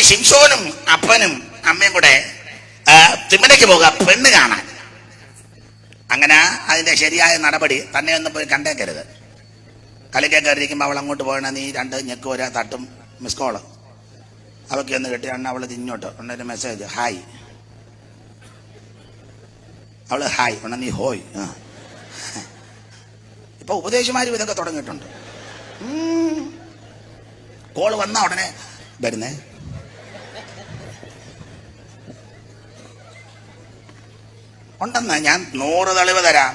ശിംശോനും അപ്പനും അമ്മയും കൂടെ തിമ്മനയ്ക്ക് പോകുക പെണ്ണ് കാണാൻ. അങ്ങനെ അതിന്റെ ശരിയായ നടപടി തന്നെ ഒന്നും പോയി കണ്ടേക്കരുത്. കളിക്കാൻ കയറിയിരിക്കുമ്പോൾ അവൾ അങ്ങോട്ട് പോകണ നീ 2 ഞെക്ക് ഒരാ തട്ടും മിസ് കോള് അവൾക്ക് ഒന്ന് കിട്ടി. അണ്ണ അവൾ തിന്നോട്ട് ഉണ്ടൊരു മെസ്സേജ് ഹായ്. അവള് ഹായ് ഉണ്ണ നീ ഹോയ്. ഇപ്പൊ ഉപദേശമാരും ഇതൊക്കെ തുടങ്ങിയിട്ടുണ്ട്. കോള് വന്ന ഉടനെ വരുന്നേ. ഉണ്ടെന്ന് ഞാൻ 100 തെളിവ് തരാം.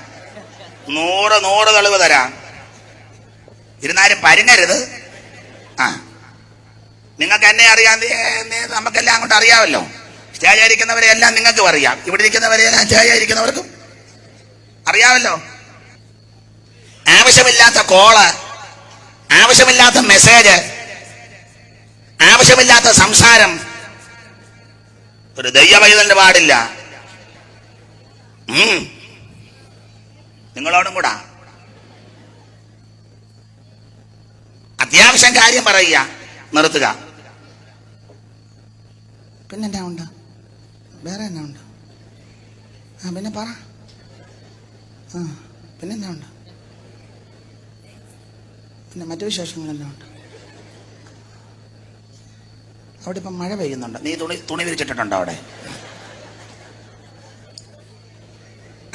100 തെളിവ് തരാം. ഇരുന്നാലും പരുങ്ങരുത്. നിങ്ങൾക്ക് എന്നെ അറിയാൻ നമുക്കെല്ലാം അങ്ങോട്ട് അറിയാമല്ലോ. സ്റ്റേജ് ആയിരിക്കുന്നവരെ എല്ലാം നിങ്ങൾക്കും അറിയാം. ഇവിടെ ഇരിക്കുന്നവരെ എല്ലാം സ്റ്റേജ് ആയിരിക്കുന്നവർക്കും അറിയാമല്ലോ. ആവശ്യമില്ലാത്ത കോള്, ആവശ്യമില്ലാത്ത മെസ്സേജ്, ആവശ്യമില്ലാത്ത സംസാരം ഒരു ദൈവവൈതലിന് പാടില്ല. നിങ്ങളോടും കൂടാ. അത്യാവശ്യം കാര്യം പറയുക, നിർത്തുക. പിന്നെന്നാ ഉണ്ട്? വേറെ എന്നാ ഉണ്ട്? പിന്നെ പറ. പിന്നെന്നാ ഉണ്ട്? പിന്നെ മറ്റു വിശേഷങ്ങളെല്ലാം ഉണ്ട്. അവിടെ ഇപ്പം മഴ പെയ്യുന്നുണ്ട്. നീ തുണി വിരിച്ചിട്ടുണ്ടോ അവിടെ?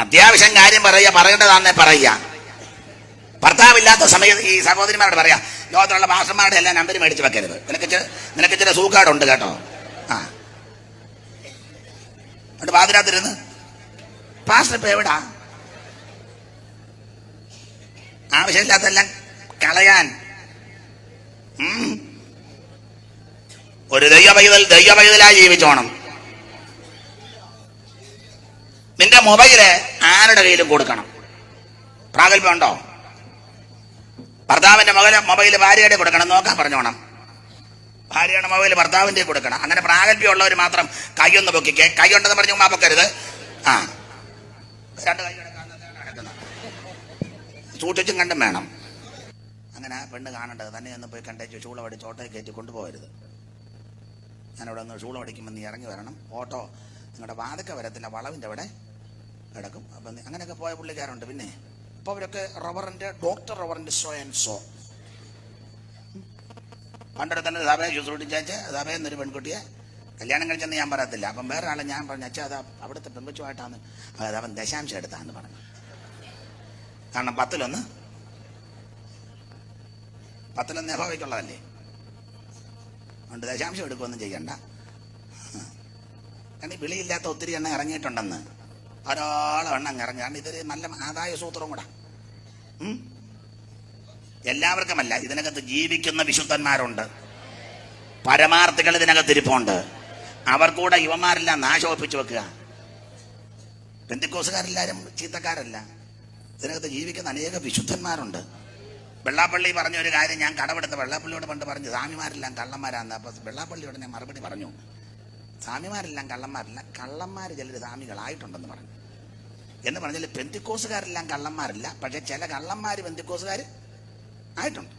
അത്യാവശ്യം കാര്യം പറയുക, പറയേണ്ടതാണെന്നേ പറയുക. ഭർത്താവില്ലാത്ത സമയത്ത് ഈ സഹോദരിമാരോട് പറയാ, ലോകത്തിലുള്ള മാസ്റ്റർമാരുടെ എല്ലാം നമ്പർ മേടിച്ച് വെക്കരുത്. നിനക്ക് ചില സൂക്കാടുണ്ട് കേട്ടോ. എന്നിട്ട് പാതിരാത്തിരുന്ന് പാസ്റ്റർ ഇപ്പൊ എവിടാ? ആവശ്യമില്ലാത്തെല്ലാം കളയാൻ. ഒരു ദൈവപൈതലായി ജീവിച്ചോണം. നിന്റെ മൊബൈല് ആരുടെ കയ്യിലും കൊടുക്കണം. പ്രാഗൽഭ്യം ഉണ്ടോ? ഭർത്താവിന്റെ മൊബൈല് ഭാര്യയുടെ കൊടുക്കണം, നോക്കാൻ പറഞ്ഞോണം. ഭാര്യയുടെ മൊബൈല് ഭർത്താവിന്റെ കൊടുക്കണം. അങ്ങനെ പ്രാഗൽഭ്യം ഉള്ളവർ മാത്രം കൈയൊന്ന് പൊക്കിക്കേ. കൈ ഉണ്ടെന്ന് പറഞ്ഞു പൊക്കരുത്. 2 കൈ സൂക്ഷിച്ചും കണ്ടും വേണം. അങ്ങനെ പെണ്ണ് കാണേണ്ടത് തന്നെ ഒന്ന് പോയി കണ്ടേച്ച് ഷൂളം അടിച്ച് ഓട്ടോയെ കയറ്റി കൊണ്ടുപോകരുത്. ഞാനിവിടെ ഒന്ന് ഷൂളം അടിക്കുമ്പോൾ നീ ഇറങ്ങി വരണം. ഓട്ടോ നിങ്ങളുടെ വാതക്ക വരത്തില്ല, വളവിൻ്റെ അവിടെ കിടക്കും. അപ്പം അങ്ങനെയൊക്കെ പോയ പുള്ളിക്കാരുണ്ട്. പിന്നെ ഇപ്പോൾ അവരൊക്കെ doctor Reverend so and so. പണ്ടൊരു തന്നെ സഭയെ ശുശ്രൂഷിച്ചേച്ച് സഭയിൽ നിന്നൊരു പെൺകുട്ടിയെ കല്യാണം കഴിച്ചെന്ന് ഞാൻ പറയത്തില്ല. അപ്പം വേറെ ആളെ ഞാൻ പറഞ്ഞു, അച്ഛാ അത് അവിടുത്തെ പെൺകുച്ചുമായിട്ടാണ്, അതായത് അവൻ ദശാംശം എടുത്താന്ന് പറഞ്ഞു. കാരണം 10 യഹോവയ്ക്കുള്ളതല്ലേ, അതുകൊണ്ട് ദശാംശം എടുക്കുകയൊന്നും ചെയ്യണ്ട. കാരണം ഈ വിളിയില്ലാത്ത ഒത്തിരി എണ്ണം ഇറങ്ങിയിട്ടുണ്ടെന്ന്. ധാരാളം എണ്ണം ഇറങ്ങി. കാരണം ഇതൊരു നല്ല ആദായ സൂത്രവും കൂടെ. എല്ലാവർക്കുമല്ല, ഇതിനകത്ത് ജീവിക്കുന്ന വിശുദ്ധന്മാരുണ്ട്, പരമാർത്ഥികൾ ഇതിനകത്ത് ഇരിപ്പുണ്ട്. അവർക്കൂടെ യുവന്മാരെല്ലാം നാശോപ്പിച്ചു വെക്കുക. പെന്തിക്കോസുകാരെല്ലാരും ചീത്തക്കാരല്ല. ഇതിനകത്ത് ജീവിക്കുന്ന അനേക വിശുദ്ധന്മാരുണ്ട്. വെള്ളാപ്പള്ളി പറഞ്ഞ ഒരു കാര്യം ഞാൻ കടമെടുത്ത് വെള്ളാപ്പള്ളിയോട് പണ്ട് പറഞ്ഞു, സ്വാമിമാരെല്ലാം കള്ളന്മാരാന്ന്. അപ്പൊ വെള്ളാപ്പള്ളിയോട് ഞാൻ മറുപടി പറഞ്ഞു, സ്വാമിമാരെല്ലാം കള്ളന്മാരല്ല, കള്ളന്മാർ ചിലർ സ്വാമികളായിട്ടുണ്ടെന്ന് പറഞ്ഞു. എന്ന് പറഞ്ഞാൽ പെന്തിക്കോസുകാരെല്ലാം കള്ളന്മാരല്ല, പക്ഷെ ചില കള്ളന്മാർ പെന്തിക്കോസുകാർ ആയിട്ടുണ്ട്.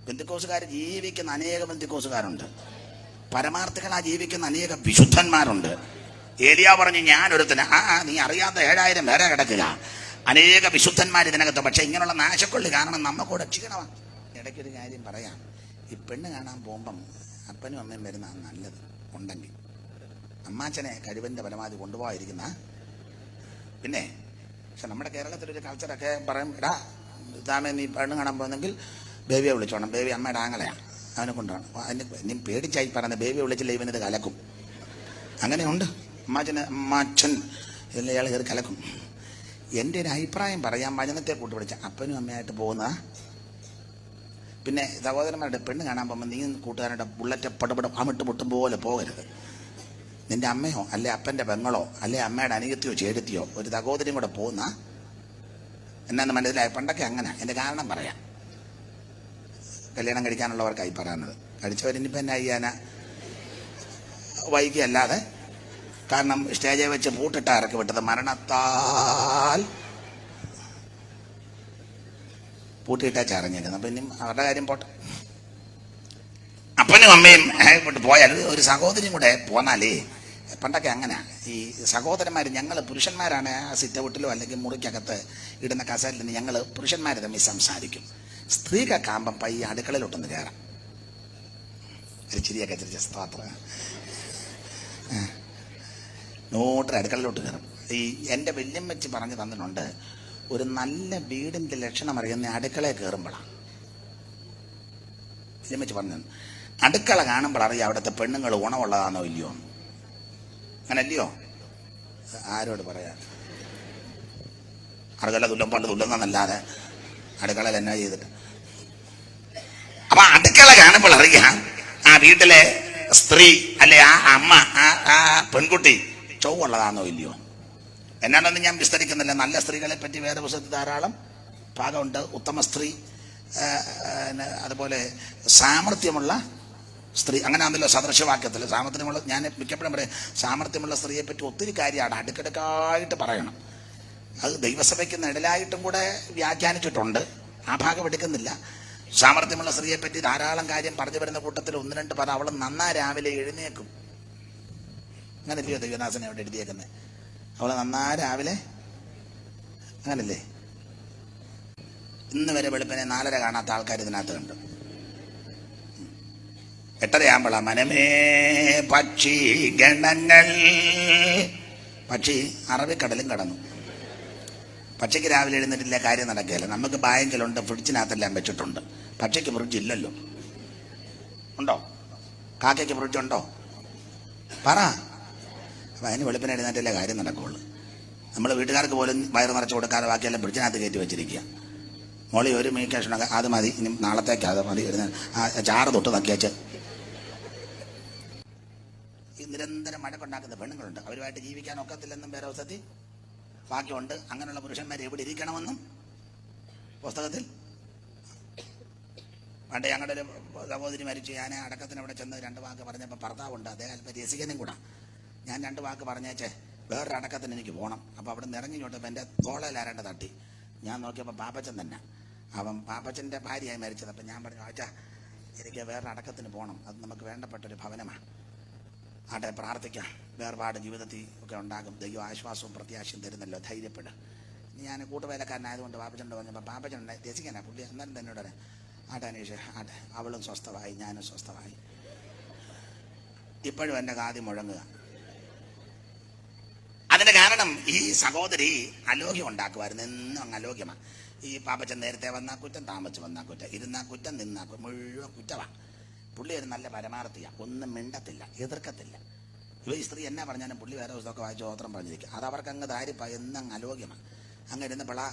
പെന്തിക്കോസുകാർ ജീവിക്കുന്ന അനേക പെന്തിക്കോസുകാരുണ്ട്. പരമാർത്ഥികളാ ജീവിക്കുന്ന അനേക വിശുദ്ധന്മാരുണ്ട്. ഏലിയാ പറഞ്ഞു, ഞാനൊരുത്തിന് നീ അറിയാത്ത 7000 പേരെ കിടക്കുക. അനേക വിശുദ്ധന്മാർ ഇതിനകത്ത്. പക്ഷെ ഇങ്ങനെയുള്ള നാശക്കൊള്ളി കാരണം നമ്മക്കൂടെ ക്ഷീണമാണ്. ഇടയ്ക്കൊരു കാര്യം പറയാം. ഈ പെണ്ണ് കാണാൻ പോകുമ്പം അപ്പനും അമ്മയും വരുന്നതാണ് നല്ലത്. ഉണ്ടെങ്കിൽ അമ്മാച്ചനെ കഴിവിൻ്റെ പരമാവധി കൊണ്ടുപോകാതിരിക്കുന്ന. പിന്നെ പക്ഷെ നമ്മുടെ കേരളത്തിലൊരു കൾച്ചറൊക്കെ പറയും, എടാ ഇതാമേ നീ പെണ്ണ് കാണാൻ പോകുന്നെങ്കിൽ ബേബിയെ വിളിച്ചോണം. ബേബി അമ്മയുടെ ആങ്ങളെയാണ്, അവനെ കൊണ്ടുപോകണം. അതിന് നീ പേടിച്ചായി പറയുന്നത്, ബേബിയെ വിളിച്ചില്ല ഇവനിത് കലക്കും. അങ്ങനെയുണ്ട്. അമ്മാച്ചൻ ഇതെല്ലാം ഇയാൾ കയറി കലക്കും. എൻ്റെ ഒരു അഭിപ്രായം പറയാം. വചനത്തെ കൂട്ടുപിടിച്ച അപ്പനും അമ്മയായിട്ട് പോകുന്ന. പിന്നെ സഹോദരന്മാരുടെ പെണ്ണ് കാണാൻ പോകുമ്പോൾ നീ കൂട്ടുകാരുടെ ബുള്ളറ്റ് പടപടം അമിട്ട് മുട്ടും പോലെ പോകരുത്. നിന്റെ അമ്മയോ അല്ലെ അപ്പൻ്റെ പെങ്ങളോ അല്ലെ അമ്മയുടെ അനിയത്തിയോ ചേടത്തിയോ ഒരു സഹോദരിയും കൂടെ പോകുന്ന എന്നാന്ന് മനസ്സിലായ. പണ്ടൊക്കെ അങ്ങനെ. എൻ്റെ കാരണം പറയാം. കല്യാണം കഴിക്കാനുള്ളവർക്കായി പറയുന്നത്. കഴിച്ചവരിനിപ്പോൾ എന്നാ ചെയ്യാനാ, വൈകിയല്ലാതെ. കാരണം സ്റ്റേജിൽ വെച്ച് പൂട്ടിട്ടാ ഇറക്കി വിട്ടത്. മരണത്താൽ പൂട്ടിയിട്ടാ ചറിഞ്ഞിരുന്നു. അപ്പം ഇനി അവരുടെ കാര്യം പോട്ടെ. അപ്പം അപ്പനും അമ്മയും പോയാൽ ഒരു സഹോദരിയും കൂടെ പോന്നാലേ, പണ്ടൊക്കെ അങ്ങനെ ഈ സഹോദരന്മാർ, ഞങ്ങൾ പുരുഷന്മാരാണ് ആ സിറ്റൗട്ടിലോ അല്ലെങ്കിൽ മുറിക്കകത്ത് ഇടുന്ന കസേരയിൽ നിന്ന് ഞങ്ങൾ പുരുഷന്മാർ തമ്മിൽ സംസാരിക്കും. സ്ത്രീകൾക്കാകുമ്പം പയ്യെ അടുക്കളയിലോട്ടൊന്ന് കയറാം. ഒരു ചിരിയൊക്കെ ചിരിച്ച സ്തോത്രം. നോട്ടർ അടുക്കളയിലോട്ട് കയറും. ഈ എൻ്റെ വല്യമ്മച്ചി പറഞ്ഞു തന്നിട്ടുണ്ട്, ഒരു നല്ല വീടിൻ്റെ ലക്ഷണം അറിയുന്ന അടുക്കളയിൽ കയറുമ്പോഴാണ്. വല്യമ്മച്ചി പറഞ്ഞു, അടുക്കള കാണുമ്പോൾ അറിയാം അവിടുത്തെ പെണ്ണുങ്ങൾ ഉണവുള്ളതാണോ ഇല്ലയോ. അങ്ങനല്ലയോ? ആരോട് പറയാ? അടുക്കള തുല്ലുമ്പോൾ തുല്ലുന്നല്ലാതെ അടുക്കളയിൽ എന്നാ ചെയ്തിട്ട്. അപ്പൊ അടുക്കള കാണുമ്പോൾ അറിയാം ആ വീട്ടിലെ സ്ത്രീ അല്ലെ ആ അമ്മ ആ പെൺകുട്ടി ചൊവ്വുള്ളതാണോ ഇല്ലയോ. എന്നാണെന്ന് ഞാൻ വിസ്തരിക്കുന്നില്ല. നല്ല സ്ത്രീകളെ പറ്റി വേദപുസ്തകത്തിൽ ധാരാളം ഭാഗമുണ്ട്. ഉത്തമ സ്ത്രീ, അതുപോലെ സാമർത്ഥ്യമുള്ള സ്ത്രീ, അങ്ങനെ ആണല്ലോ സദൃശവാക്യത്തിൽ. സാമർത്ഥ്യമുള്ള, ഞാൻ മിക്കപ്പോഴും പറയാം, സാമർത്ഥ്യമുള്ള സ്ത്രീയെ പറ്റി ഒത്തിരി കാര്യമാണ് അടുക്കിടക്കായിട്ട് പറയണം. അത് ദൈവസഭയ്ക്ക് നിഴലായിട്ടും കൂടെ വ്യാഖ്യാനിച്ചിട്ടുണ്ട്. ആ ഭാഗം എടുക്കുന്നില്ല. സാമർത്ഥ്യമുള്ള സ്ത്രീയെ പറ്റി ധാരാളം കാര്യം പറഞ്ഞു വരുന്ന കൂട്ടത്തിൽ ഒന്ന് രണ്ട് പദം, അവൾ നന്നാ രാവിലെ എഴുന്നേക്കും. അങ്ങനല്ലയോ ദൈവദാസനെ അവിടെ എഴുതിയേക്കുന്നത്? അവൾ നന്നാ രാവിലെ, അങ്ങനല്ലേ? ഇന്ന് വരെ വെളുപ്പിനെ 4:30 കാണാത്ത ആൾക്കാർ ഇതിനകത്ത് കണ്ടു. 8:30 മനമേ പക്ഷി ഗണങ്ങൾ. പക്ഷി അറബിക്കടലും കടന്നു. പക്ഷിക്ക് രാവിലെ എഴുന്നേറ്റില്ല, കാര്യം നടക്കുകയില്ല. നമുക്ക് ബാങ്കിലുണ്ട്, ഫ്രിഡ്ജിനകത്തെല്ലാം വെച്ചിട്ടുണ്ട്. പക്ഷിക്ക് ഫ്രിഡ്ജ് ഇല്ലല്ലോ. ഉണ്ടോ? കാക്കയ്ക്ക് ഫ്രിഡ്ജ് ഉണ്ടോ? പറ. അപ്പം അതിന് വെളുപ്പിനെ എഴുന്നേറ്റല്ലേ കാര്യം നടക്കുകയുള്ളൂ. നമ്മൾ വീട്ടുകാർക്ക് പോലും വയറ് നിറച്ച് കൊടുക്കാതെ ബാക്കിയെല്ലാം ഫ്രിഡ്ജിനകത്ത് കയറ്റി വെച്ചിരിക്കുക. മോളി ഒരു മീക്കേഷനൊക്കെ അത് മതി, ഇനി നാളത്തേക്ക് അത് മതി, ചാറ് തൊട്ട് നക്കിയച്ച്. ഈ നിരന്തരം മഴക്കുണ്ടാക്കുന്ന പെണ്ണുങ്ങളുണ്ട്. അവരുമായിട്ട് ജീവിക്കാൻ ഒക്കത്തില്ലെന്നും വേറെ അവസരത്തിൽ വാക്യമുണ്ട്. അങ്ങനെയുള്ള പുരുഷന്മാർ എവിടെ ഇരിക്കണമെന്നും പുസ്തകത്തിൽ. പണ്ട് ഞങ്ങളുടെ ഒരു സഹോദരി മരിച്ചു. ഞാൻ അടക്കത്തിന് അവിടെ ചെന്ന് 2 വാക്ക് പറഞ്ഞപ്പോൾ ഭർത്താവുണ്ട്, അദ്ദേഹം അല്പം രസികനും കൂടാ. ഞാൻ 2 വാക്ക് പറഞ്ഞേച്ചേ വേറൊരു അടക്കത്തിന് എനിക്ക് പോകണം. അപ്പോൾ അവിടെ നിന്ന് ഇറങ്ങി ചോട്ടപ്പോൾ എൻ്റെ തോളയിലാരേണ്ട തട്ടി. ഞാൻ നോക്കിയപ്പോൾ പാപ്പച്ചൻ തന്നെ. അവൻ പാപ്പച്ചൻ്റെ ഭാര്യയായി മരിച്ചത്. അപ്പം ഞാൻ പറഞ്ഞു, ആച്ചാ എനിക്ക് വേറൊരു അടക്കത്തിന് പോകണം, അത് നമുക്ക് വേണ്ടപ്പെട്ടൊരു ഭവനമാണ്, ആട്ടെ പ്രാർത്ഥിക്കാം, വേർപാട് ജീവിതത്തിൽ ഒക്കെ ഉണ്ടാകും, ദൈവം ആശ്വാസവും പ്രത്യാശയും തരുന്നല്ലോ, ധൈര്യപ്പെടും. ഞാൻ കൂട്ടുവേലക്കാരനായതുകൊണ്ട് പാപ്പച്ചനോട് പറഞ്ഞപ്പോൾ പാപ്പച്ചൻ രസിക്കാനാ പുള്ളി അന്നേരം തന്നോട് ആട്ടെ അനീഷ്, ആട്ടെ അവളും സ്വസ്ഥമായി, ഞാനും സ്വസ്ഥമായി. ഇപ്പോഴും എൻ്റെ കാതി മുഴങ്ങുക. അതിന്റെ കാരണം ഈ സഹോദരി അലോക്യം ഉണ്ടാക്കുമായിരുന്നു. എന്നും അങ്ങ് അലോക്യമാണ്. ഈ പാപ്പച്ചൻ നേരത്തെ വന്നാ കുറ്റം, താമസിച്ച് വന്നാ കുറ്റം, ഇരുന്നാ കുറ്റം, നിന്നാ മുഴുവൻ കുറ്റമാണ്. പുള്ളി ഒരു നല്ല പരമാർത്ഥിയാണ്, ഒന്നും മിണ്ടത്തില്ല, എതിർക്കത്തില്ല. ഇവ ഈ സ്ത്രീ എന്നാ പറഞ്ഞാലും പുള്ളി വേറെ ദിവസമൊക്കെ വായിച്ച് ഓത്രം പറഞ്ഞിരിക്കും. അത് അവർക്ക് അങ്ങ് ധാരിപ്പായി, എന്നങ്ങ് അലോക്യമാണ്. അങ്ങ് ഇരുന്നപ്പോഴാ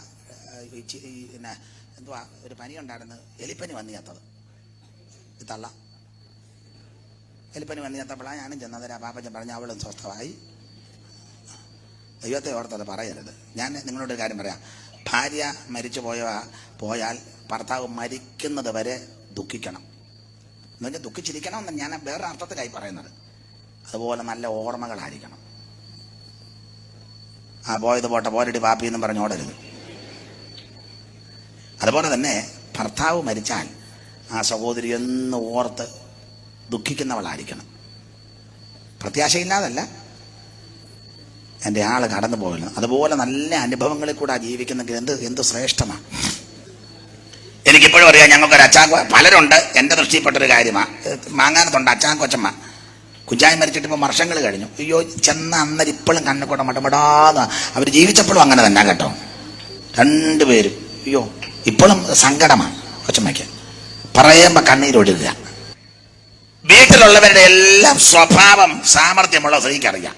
പിന്നെ എന്തുവാ ഒരു പനി ഉണ്ടായിരുന്നു, എലിപ്പനി വന്നു ചേർത്തത്. ഇത് തള്ള എലിപ്പനി വന്നു ചേർത്തപ്പോഴാണ് ഞാനും ചെന്നതരാ. പാപ്പച്ചൻ പറഞ്ഞ അവളും സ്വസ്ഥമായി. ദൈവത്തെ ഓർത്തത് പറയരുത്. ഞാൻ നിങ്ങളോടൊരു കാര്യം പറയാം. ഭാര്യ മരിച്ചു പോയാൽ ഭർത്താവ് മരിക്കുന്നത് വരെ ദുഃഖിക്കണം. എന്നുവെച്ചാൽ ദുഃഖിച്ചിരിക്കണം എന്ന് ഞാൻ വേറെ അർത്ഥത്തിലായി പറയുന്നത്. അതുപോലെ നല്ല ഓർമ്മകളായിരിക്കണം. ആ പോയത് പോട്ടെ, പോരടി പാപ്പി എന്നും പറഞ്ഞ് ഓടരുത്. അതുപോലെ തന്നെ ഭർത്താവ് മരിച്ചാൽ ആ സഹോദരി എന്ന് ഓർത്ത് ദുഃഖിക്കുന്നവളായിരിക്കണം. പ്രത്യാശയില്ലാതല്ല, എൻ്റെ ആൾ കടന്നു പോകണം. അതുപോലെ നല്ല അനുഭവങ്ങളിൽ കൂടെ ജീവിക്കുന്നെങ്കിൽ എന്ത് ശ്രേഷ്ഠമാണ്. എനിക്കിപ്പോഴും അറിയാം, ഞങ്ങൾക്കൊരു പലരുണ്ട്. എൻ്റെ ദൃഷ്ടിയിൽപ്പെട്ടൊരു കാര്യമാണ്. മാങ്ങാനത്തുണ്ട് അച്ചാങ്കൊച്ചമ്മ. കുഞ്ചായി മരിച്ചിട്ട് ഇപ്പോൾ വർഷങ്ങൾ കഴിഞ്ഞു. അയ്യോ, ചെന്ന അന്നേരം ഇപ്പോഴും കണ്ണുകൂടെ മടമടാന്ന്. അവർ ജീവിച്ചപ്പോഴും അങ്ങനെ തന്നെ കേട്ടോ, 2 പേരും. അയ്യോ, ഇപ്പോഴും സങ്കടമാണ് കൊച്ചമ്മയ്ക്ക്. പറയുമ്പോൾ കണ്ണീരൊഴുകുക. വീട്ടിലുള്ളവരുടെ എല്ലാം സ്വഭാവം സാമർഥ്യമുള്ള സ്ത്രീക്കറിയാം.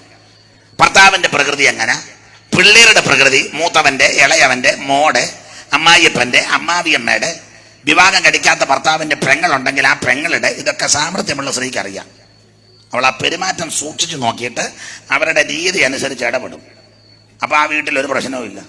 ഭർത്താവിന്റെ പ്രകൃതി എങ്ങനെ, പിള്ളേരുടെ പ്രകൃതി, മൂത്തവന്റെ, ഇളയവന്റെ, മോടെ, അമ്മായിയപ്പന്റെ, അമ്മാവിയമ്മയുടെ, വിവാഹം കഴിക്കാത്ത ഭർത്താവിന്റെ പെങ്ങളുണ്ടെങ്കിൽ ആ പെങ്ങളുടെ, ഇതൊക്കെ സാമർഥ്യമുള്ള സ്ത്രീക്ക് അറിയാം. അവൾ ആ പെരുമാറ്റം സൂക്ഷിച്ചു നോക്കിയിട്ട് അവരുടെ രീതി അനുസരിച്ച് ഇടപെടും. അപ്പൊ ആ വീട്ടിലൊരു പ്രശ്നവും ഇല്ല.